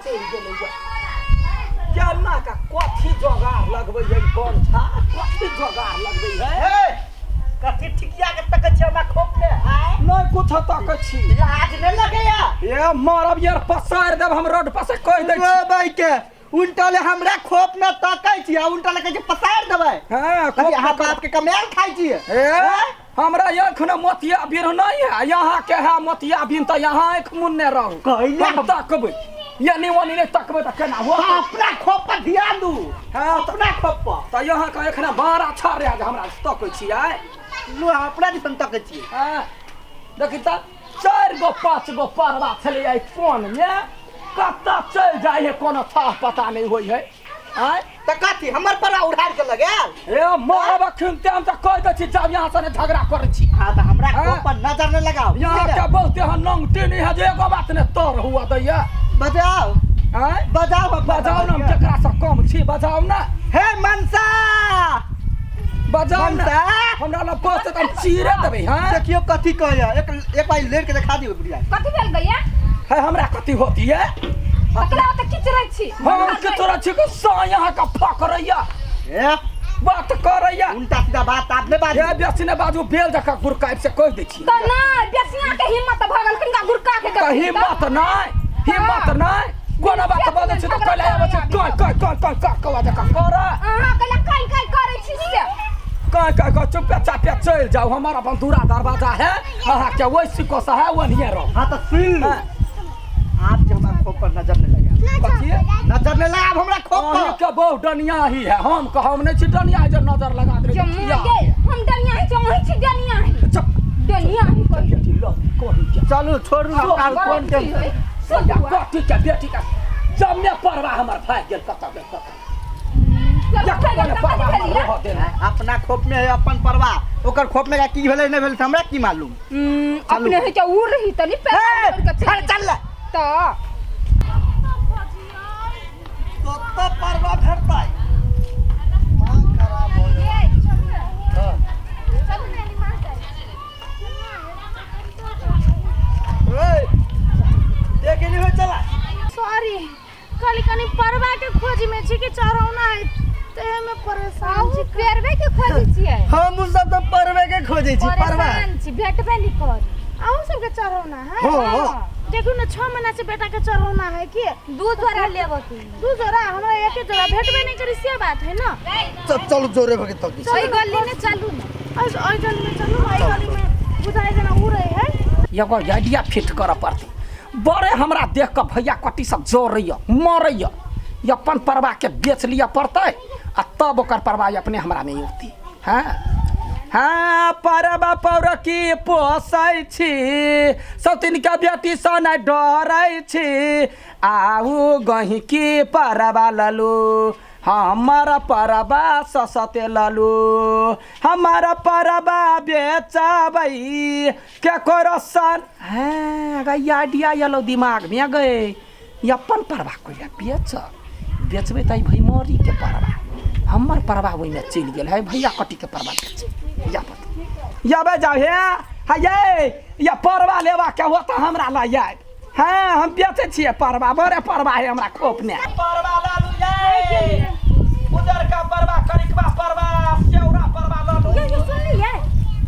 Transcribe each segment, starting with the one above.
चल गेलै केना का कथी जोगार लगबै है कोन था कथी जोगार लगबै है कथी ठिकिया के तक छै हमरा खोप में आय नहीं कुछ तक छी लाज नहीं लगैया ए मारब यार पसार देब हम रोड पर से कह दै छी भाई के उल्टाले हमरा खोप में तकै छी आ उल्टाले कहै छै पसार देबै हां कभी अहाँ बाप के कमाल खाइ छी ए हमरा एखन मोतिया बीर नहीं है यहाँ के है मोतिया बीन त यहाँ एक मुन्ने रहू कहले हम तकबै यानी वानी नहीं तकबै त केना हो अपना खोप पर ध्यान दू हां अपना खोप पर त यहाँ का एखन बारा छाड़े जे हमरा तकै छी आय लो अपना दिसन तकै छी हां देखि त 4 गो 5 गो परवा छले आई फोन में कत्ता चल जाय है कोनो था पता नहीं होई है आय त कथी हमर पर उड़ार के लगेल ए मारब खिनते हम त कह दै छी जब यहाँ से झगड़ा करै छी हां त हमरा खोप पर नजर नहीं लगाओ यहाँ के बहुते हन नंगटी नहीं है जे एगो बात ने तोर हुआ दैया बजाओ आय बजाओ बजाओ ना हम केकरा से कम छी बजाओ ना हे मनसा बजाओ ना मनसा हमरा ल बस त चीरे देबै हां देखियो कथी कहया एक बार लेर के दिखा दियो बुढ़िया कथी भेल गैया है हमरा कथी होती है तकरा त किचरै छी हम के तोरा छी के सा यहाँ का फकरैया ए बात करैया उल्टा सीधा बात आप नहीं बात ये बेसी ने बाजू बेल जका गुरकाइब से कह दै छी त ना बेसिया के हिम्मत भगल कनिका गुरका के त हिम्मत नहीं कोना बात बोलै छी त कहले आबै छी कह कवा जका कर अहाँ कला काई करै छी से कह चुप चापे चल जाओ हमारा अपन दूरा दरवाजा है अहाँ के वैसी को सा है वनिए रहो हां तो सुन लो आप जो हमारे खोप पर नजर नहीं लगा कथिए नजर नहीं लगा हमरा खोप अहीं पर के बहुत डनिया ही है हम नहीं छी डनिया है जो नजर लगा दे हम डनिया है हम छी डनिया है चुप डनिया है कोई लो कोई क्या चलो छोड़ू ना कौन के सया कथी के बेटी का जब मैं परवा हमर भाई गेल कत अपना खोप में है अपन परवा ओकर खोप में की भेलै नहीं भेलै हमरा की मालूम अपने है के उड़ रही त नहीं पैसा चल त तो परवा भेटतै मां खराब हो गई हां ओए देखे नहीं हो चला सॉरी कल कनी परवा के खोज में छी के चढ़ौना है ते में परेशान छी पेरवे के खोजै छियै हम सब तो परवे के खोजै छी परवा परेशान छी भेटबे नहीं कर आउ सब के चढ़ौना है हां देखू ना 6 महीना से बेटा के चढ़ौना है कि दूध जोरा लेबो तू दू जोड़ा हमरा एक जोड़ा भेटबे नहीं करी से बात है ना चल जोरे भगे तो की ओई गली में चलू ना ओइ गली में चलू ओइ गली में बुझाई जना उड़े है एगो आइडिया फिट कर पड़ती बड़े हमरा देख के भैया कटी सब जोरैया मरैया अपन परवा के बेच लिया पड़तै आ तब ओकर परवा अपने हमरा नहीं होती हाँ हाँ परवा पौर की पोसै छी सौतिन के बेटी सँ नहीं डरै छी आउ गही की परवा ललू हमारा परवा ससते ललू हमारा परवा बेचबै के कोरसन है गई आइडिया येलो दिमाग में गए अपन परवा कोई बेचबै त भाई मोरी के परवा हमर परवा ओहि में चल गेल है भैया कटी के परवा बेच या बे जाओ हे ये या परवा लेवा के होता हमरा ला याद हाँ हम बेचे छिए परवा बड़े परवा है हमरा खोप ने परवा लालू ये उधर का परवा करिकवा परवा सेवरा परवा लालू ये सुन लिए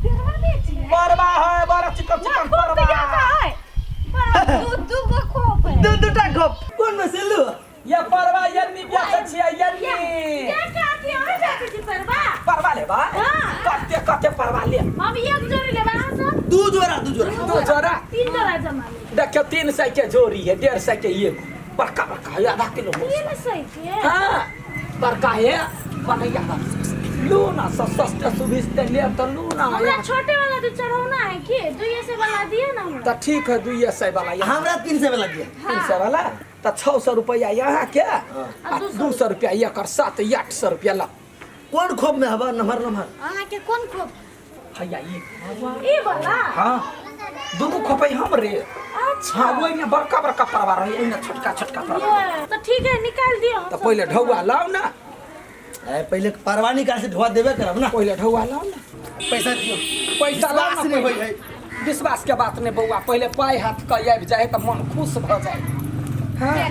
पेरवा बेची परवा है बड़ा चिकन परवा दू गो खोप है दूटा खोप कौन में से लो ये परवा यन्नी बेचे छिए यन्नी क्या कहती है बेटी की परवा परवा लेबा कते परवा ले हम एक जोड़ी लेबा सब दू जोड़ा दू जोड़ा 3 जोड़ा जमा ले देखियो 300 के जोड़ी है 150 के ये बड़का है आधा किलो 300 के हाँ बड़का है बनैया लू ना सस्ते सुभिस्ते ले तो लू ना हमरा छोटे वाला तो चढ़ौना है कि 200 वाला दिए ना हमरा तो ठीक है 200 वाला यहाँ हमरा 300 वाला दिया 300 वाला तो 600 रुपया यहाँ के 200 रुपया एक 700-800 रुपया ला कौन खोप में हवा नंबर अहाँ के कौन खोप भैया ई वाला हाँ दोनों खोपै हम रे अच्छा हाँ वही में बड़का परवा रही है छोटका परवा ये तो ठीक है निकाल दियो तो पहले ढौआ लाओ ना पहले परवा निकाल से ढोआ देबे करब ना पहले ढौआ लाओ ना पैसा दियो पैसा लाओ ना विश्वास नहीं होई है विश्वास के बात नहीं बउआ पहले पाई हाथ का आबि जाए तो मन खुश भ जाए हाँ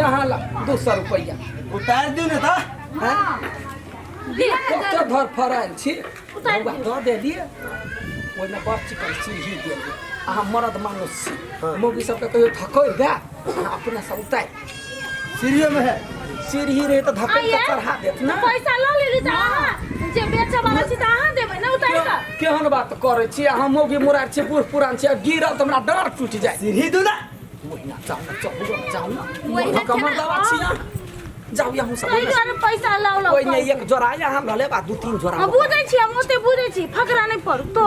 यहाँ ला 200 रुपया उतार दियो न त कते धर फराइल छी बउआ दऽ देलिए ओइमे बड़ चिकन सीढ़ी देलिए अहाँ मरद मानुस छी मौगी सबके कहियो धकोइ गा अपने सब उतार सीढ़ियो में है सीढ़ी रहे तो धक्का के चढ़ा देत ना पैसा ल लेली त अहाँ जे बेचे वाला छी त अहाँ देबै न उतार के केहन बात करे छी अहाँ मौगी मुरार छी बूढ़ पुरान छी गिरल त हमरा डर टूट जाए सीढ़ी दू ना ओहिना जाऊ ना कमर दवा छी ना जाऊ यहाँ सब तै दुआरे पैसा लाउ लाउ ओइ ने एक जोड़ा यहाँ भले बा 2-3 जोड़ा हम बुझै छी हम ओते बुझै छी फकरा नै पड़ू तो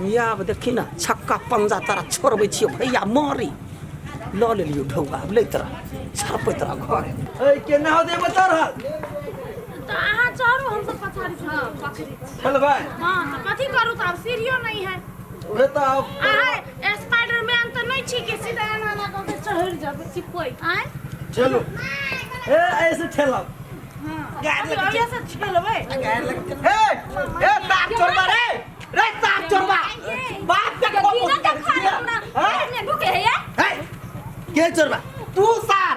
मिया अब देखी ना छक्का पंजा तारा छोड़बै छी भैया मारी ल लेलियो ढौआ ले तरा छापै तरा घर ए केना हो दे बता रहा त अहाँ चढ़ू हम त पछाडी छी हां पछाडी चल भाई हां त कथि करू त अब सीढ़ियो नै है उहे त अब अहाँ स्पाइडरमैन त नै छी कि सीधा एना ना क के चढ़ जाबै चिपकोइ आय चलो ए ऐसे ठेला गाड़ी लगे से चलबै ए ताप छोड़बा रे ताप छोड़बा बाप के को बिना के खाना हमरा ने ढुके है या के छोड़बा तू सार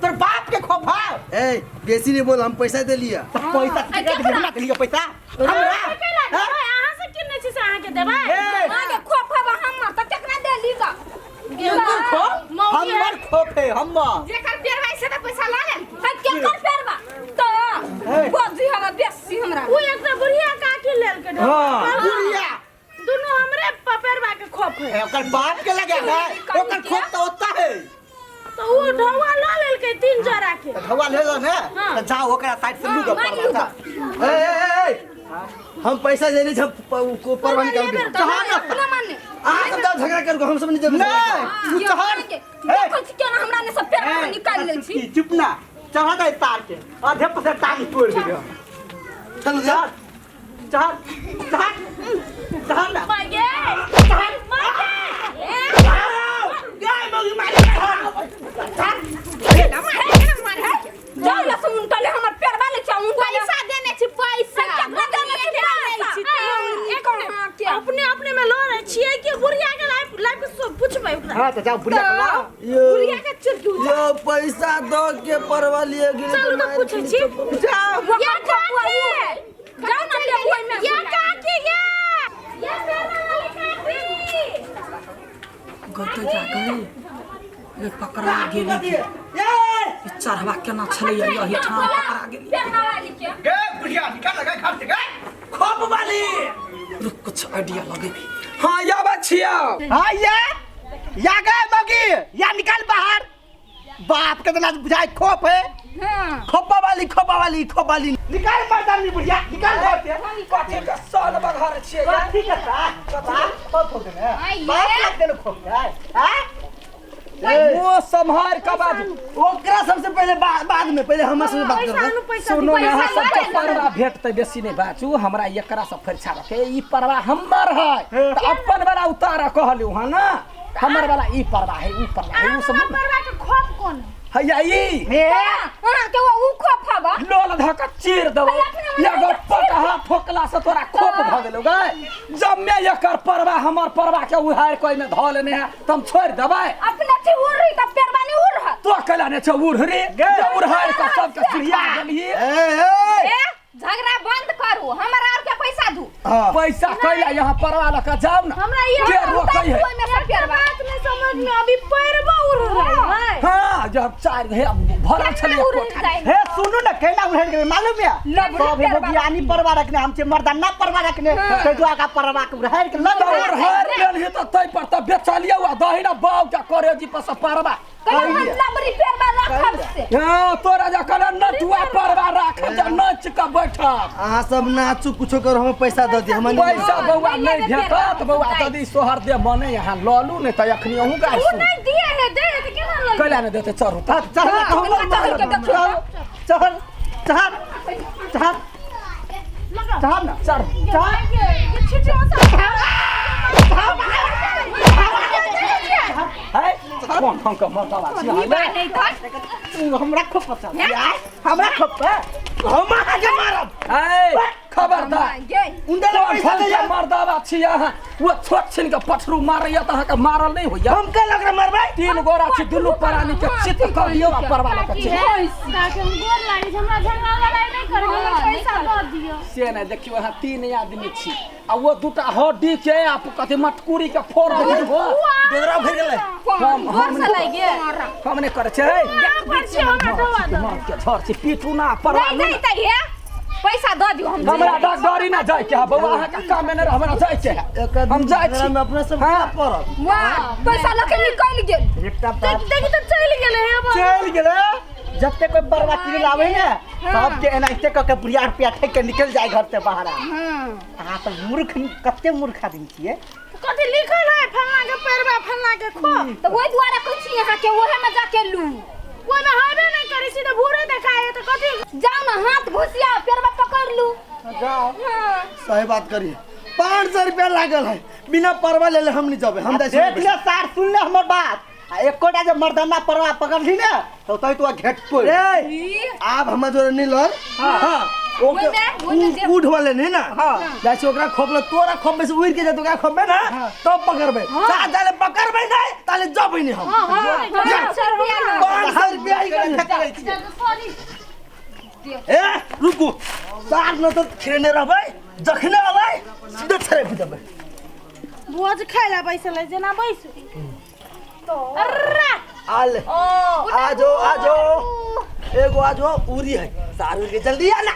तोर बाप के खोफा ए बेसी नहीं बोल हम पैसा दे लिया पैसा कितना दे लिया पैसा अहाँ से किन्ने छी से अहाँ के देबै अहाँ के खोफा हमर त केतना दे ली का हमर खोफे हमर जेकर पेरवा से त पैसा ला ले केकर पेरवा तो बोझी हमरा बेसी हमरा उ एकटा बुढ़िया काकी लेल के हां बुढ़िया दुनु हमरे पपेरवा के खोप है ओकर बाप के लगे है ओकर खोप तो होता है तो उ ढौवा ल लेल के 3 जरा के ढौवा ले लो ना तो जाओ ओकरा साइड से लूगा परवा ए हम पैसा देने हम को परवा निकाल दे कहां ना माने आ सब तो झगड़ा कर हम सब नहीं देबे नहीं तू चढ़ देखो के ना हमरा ने सब पेरवा निकाल ले छी चुप ना चढ़ा दे तार के आधे पर टांग तोड़ दे चल जा चढ़ चढ़ ना मागे चढ़ गाय मगी मारे जाओ ला सुन तले हमर पेरवा ले चाऊ पैसा देने छी पैसा केतना देने छी अपने अपने में लो रहे छिए कि बुढ़िया के लाइफ पूछबै ओकरा हां तो जाओ बुढ़िया के ला बुढ़िया के चुटू यो पैसा दो के परवा लिए गिरे चल तो पूछै छी जाओ ये काकी जाओ ना ले ओइ में ये काकी ये पेरवा वाली काकी गते जा गए ये पकड़ा गेली ये चढ़वा केना छलै यही ठाम पकड़ा गेली पेरवा वाली के गे बुढ़िया निकाल लगा खा दे खोप वाली रुक कुछ आइडिया लगे हां या बछिया हां या गए मगी या निकाल बाहर बाप के तना बुझाई खोप है हां खोपा वाली निकाल पर्दा नहीं बुढ़िया निकाल होते कथि के साल बघार छिए ठीक है खोप हो गए बाप लग देनो खोप है हैं वो संभार का बात ओकरा सबसे पहले बाद में पहले हम से बात कर सुनो यहाँ सबके परवा भेटते बेसी नहीं बाचू हमरा एकरा सब फरछा रखे ई परवा हमर है त अपन वाला उतारा कहलियो हां ना हमर वाला ई परवा है ऊ परवा है ऊ सब परवा के खोप कोन हैया ई हां के वो खोफा बा लोल धक चीर देबो एगो पटहा ठोकला से तोरा खोप भ गेलो गए जब मैं एकर परवा हमर परवा के उहार कोई में ध लेने है तुम छोड़ देबै अपने से उड़ रही त पेरवा नहीं उड़ रहा तो कला ने छ उड़ रे उड़हार का सब के चिड़िया देलिए ए झगड़ा बंद करू हमरा और के पैसा दू पैसा कैला यहाँ परवा लका जाओ ना हमरा ये के रोकै है ओइ में सब पेरवा बात नहीं समझ में अभी पैरवा उड़ रहा है हां जब चार घे भरल छले कोठा हे सुनो ना केना उहेर के मालूम है सब बगियानी परवा रखने हमसे मर्दाना परवा रखने तो जो का परवा के उहेर के लग और हर लेल ही तो तई पर त बेचलिए वा दहिना बाव का करे जी पर परवा कल हम लबरी पेरवा रखब से हां तोरा जा कल नटुआ परवा राख जा नच के बैठा आ सब नाचू कुछो कर हम पैसा द दे हम पैसा बउआ नहीं भेटत बउआ तदी सोहर दे मने यहाँ ललू ने त अखनी अहू गाय उ सुन नहीं दिए है दे के केना लग कैला ने देते चढ़ू त चढ़ लगा चढ़ ना चढ़ ये छिटियो सा है कौन ढंग के मरदावा छी नहीं था तू हमरा खूब पसंद है हमरा खूब हम आगे मारब है खबरदार उनका पैसा दे जा मर्दावा छिया वो छोट छिन के पछरू मारैया त अहाँ के मारल नहीं होइया हम के लग रहा मरबै 3 गोरा छी दुनु प्राणी के चित कर दियो आ परवाला के चित ताकि हम गोर लागी हमरा झगड़ा लड़ाई नहीं करे हमरा पैसा दे दियो से नहीं देखियो अहाँ 3 आदमी छी आ वो दुटा हड्डी के आप कथि मटकुरी के फोड़ दे हो बेदरा भर गेलै हम नहीं करे छै मार के झर छी पीटू ना परवाला पैसा दे दियो हम हमरा डॉक्टरी ना जाय के बउआ अहाँ के काम में हमरा जाय के हम जाय छी हम अपने सब क्या करब वाह पैसा लके निकल गेल एकटा बात देखि त चल गेले हे चल गेलै जते कोई बरवा की लावे ना सब के एनाइते क के बुढ़िया रुपया ठेक के निकल जाए घर से बाहर अहाँ तो मूर्ख कते मूर्ख आदमी छिए कथि लिखल है फलना के पैरवा फलना के खो तो ओइ द्वारा कहै छी अहाँ के ओहे में जाके लू कोई में हबे नहीं करी छी तो भूरे देखाए तो कथि जाओ ना हाथ घुसिया पैरवा पकड़ लू जाओ सही बात करिए 500 रुपया लागल है बिना परवा ले हम नहीं जाबे हम देख ले सार सुन ले हमर बात आ एकोटा जे मर्दाना परवा पकड़ली ना तो तो घेट पोड़ आप हम जोर नहीं लर हां ओके उठ वाले नहीं ना हां जैसे ओकरा खोपले तोरा खोप में से उड़ के जे तोरा खोप में ना तब पकड़बे साथ जाले पकड़बे नहीं ताले जबै नहीं हम 500 रुपया ही करे छी ए रुकू सार न तो खेने रहबै जखने आबै सीधे छरे बुझबै भोज खाइला बैसल है जना बैस तो अर्रा आल आजो आजो एगो आजो उरी है सारू के जल्दी आना